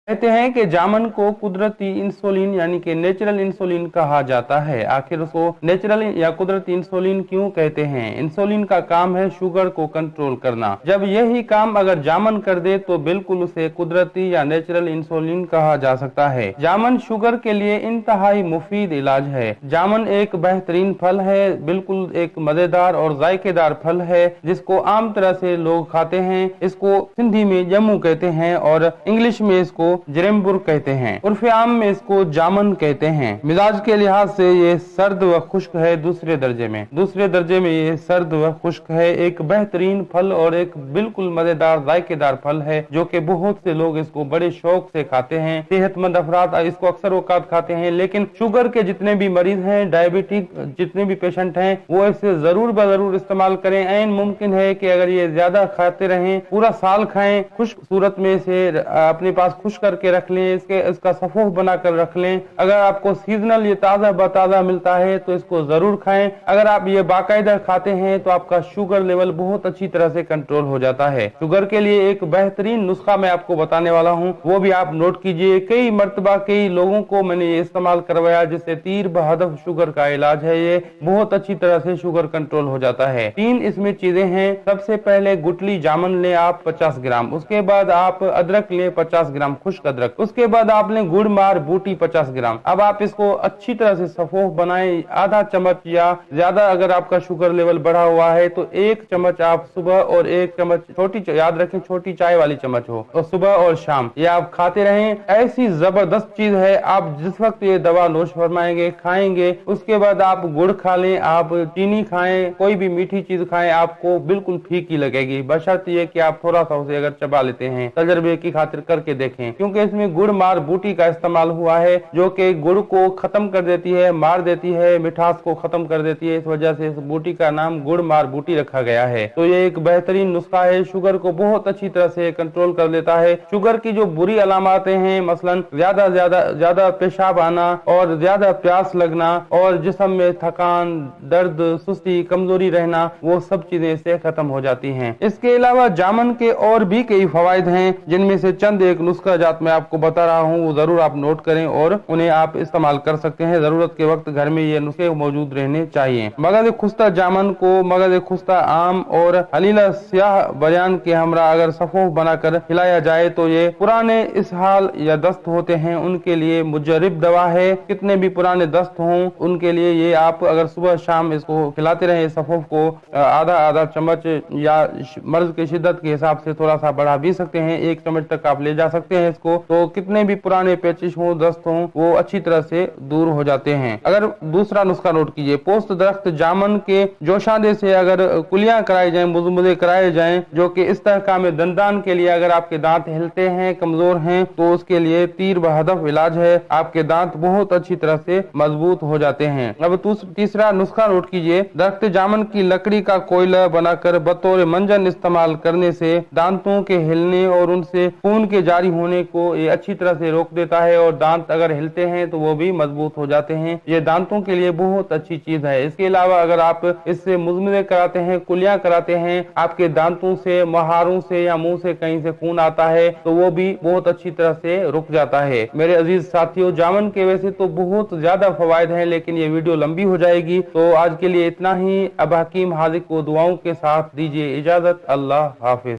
कहते हैं कि जामन को कुदरती इंसुलिन यानी कि नेचुरल इंसुलिन कहा जाता है। आखिर उसको नेचुरल या कुदरती इंसुलिन क्यों कहते हैं? इंसुलिन का काम है शुगर को कंट्रोल करना। जब यही काम अगर जामन कर दे तो बिल्कुल उसे कुदरती या नेचुरल इंसुलिन कहा जा सकता है। जामन शुगर के लिए इंतहाई मुफीद इलाज है। जामन एक बेहतरीन फल है, बिल्कुल एक मजेदार और जायकेदार फल है जिसको आम तरह से लोग खाते हैं। इसको सिंधी में जम्मू कहते हैं और इंग्लिश में इसको जरेम्बुर कहते हैं। उर्फ आम में इसको जामन कहते हैं। मिजाज के लिहाज से ये सर्द व खुश्क है। दूसरे दर्जे में ये सर्द व खुश्क है। एक बेहतरीन फल और एक बिल्कुल मजेदार जायकेदार फल है जो कि बहुत से लोग इसको बड़े शौक से खाते हैं। सेहतमंद अफराद इसको अक्सर औकात खाते हैं, लेकिन शुगर के जितने भी मरीज हैं, डायबिटिक जितने भी पेशेंट हैं, वो इसे जरूर बजरूर इस्तेमाल करें। ऐन मुमकिन है कि अगर ये ज्यादा खाते रहें, पूरा साल खाएं, खुश्क सूरत में इसे अपने पास खुश करके रख लें, इसका सफूफ बनाकर रख लें। अगर आपको सीजनल ये ताजा बताजा मिलता है तो इसको जरूर खाएं। अगर आप ये बाकायदा खाते हैं तो आपका शुगर लेवल बहुत अच्छी तरह से कंट्रोल हो जाता है। शुगर के लिए एक बेहतरीन नुस्खा मैं आपको बताने वाला हूँ, वो भी आप नोट कीजिए। कई मर्तबा कई लोगों को मैंने ये इस्तेमाल करवाया जिससे तीर बहदफ शुगर का इलाज है। ये बहुत अच्छी तरह से शुगर कंट्रोल हो जाता है। 3 इसमें चीजें हैं। सबसे पहले गुटली जामन लें आप 50 ग्राम, उसके बाद आप अदरक लें 50 ग्राम खुश्क अदरक, उसके बाद आप लें गुड़ मार बूटी 50 ग्राम। अब आप इसको अच्छी तरह से सफूफ बनाएं। आधा चम्मच या ज्यादा अगर आपका शुगर लेवल बढ़ा हुआ है तो 1 चम्मच आप सुबह और 1 चम्मच छोटी, याद रखें छोटी चाय वाली चम्मच हो, और सुबह और शाम ये आप खाते रहें। ऐसी जबरदस्त चीज है, आप जिस वक्त ये दवा नोश फरमाएंगे खाएंगे उसके बाद आप गुड़ खा लें, आप चीनी खाएं, कोई भी मीठी चीज खाएं, आपको बिल्कुल फीकी लगेगी, बशर्ते ये कि आप थोड़ा सा उसे अगर चबा लेते हैं। तजर्बे की खातिर करके देखें, क्योंकि इसमें गुड़ मार बूटी का इस्तेमाल हुआ है जो कि गुड़ को खत्म कर देती है, मार देती है, मिठास को खत्म कर देती है। इस वजह से इस बूटी का नाम गुड़ मार बूटी रखा गया है। तो ये एक बेहतरीन नुस्खा है, शुगर को बहुत अच्छी तरह से कंट्रोल कर लेता है। शुगर की जो बुरी अलामतें हैं, मसलन ज्यादा पेशाब आना और ज्यादा प्यास लगना और जिस्म में थकान, दर्द, सुस्ती, कमजोरी रहना, वो सब चीजें इससे खत्म हो जाती हैं। इसके अलावा जामन के और भी कई फवायद हैं जिनमें से चंद एक नुस्खा जात मैं आपको बता रहा हूँ, वो जरूर आप नोट करें और उन्हें आप इस्तेमाल कर सकते हैं। जरूरत के वक्त घर में ये नुस्खे मौजूद रहने चाहिए। मगज खुस्ता जामन को मगज खुस्ता आम और हलीला स्याह बयान के हमरा अगर सफूफ बनाकर खिलाया जाए तो ये पुराने इसहाल या दस्त होते हैं उनके लिए मुजरिब दवा है। कितने भी पुराने दस्त हों उनके लिए ये आप अगर सुबह शाम इसको खिलाते रहे, सफूफ को आधा चम्मच या मर्ज की शिद्दत के हिसाब से थोड़ा सा बढ़ा भी सकते हैं, 1 चम्मच तक आप ले जा सकते हैं इसको। तो कितने भी पुराने पेचिश हों, दस्त हों, वो अच्छी तरह से दूर हो जाते हैं। अगर दूसरा नुस्खा नोट कीजिए, पोस्त दरख्त जामन के जोशादे से अगर कुलियां कराई जाएं, मुज़े कराए जाएं, जो कि इस तरह में दंदान के लिए अगर आपके दांत हिलते हैं, कमजोर हैं, तो उसके लिए तीर बहदफ इलाज है। आपके दांत बहुत अच्छी तरह से मजबूत हो जाते हैं। अब तीसरा नुस्खा नोट कीजिए, दरख्त जामन की लकड़ी का कोयला बनाकर बतौर मंजन इस्तेमाल करने से दांतों के हिलने और उनसे खून के जारी होने को ये अच्छी तरह से रोक देता है और दांत अगर हिलते हैं तो वो भी मजबूत हो जाते हैं। ये दांतों के लिए बहुत अच्छी चीज है। इसके अलावा अगर आप इससे मुज़े कराते हैं, कुलियां कराते हैं, आपके दांतों से, महारों से या मुंह से कहीं से खून आता है तो वो भी बहुत अच्छी तरह से रुक जाता है। मेरे अजीज साथियों, जामन के वैसे तो बहुत ज्यादा फवायद हैं, लेकिन ये वीडियो लंबी हो जाएगी, तो आज के लिए इतना ही। अब हकीम हाजिक को दुआओं के साथ दीजिए इजाजत। अल्लाह हाफिज।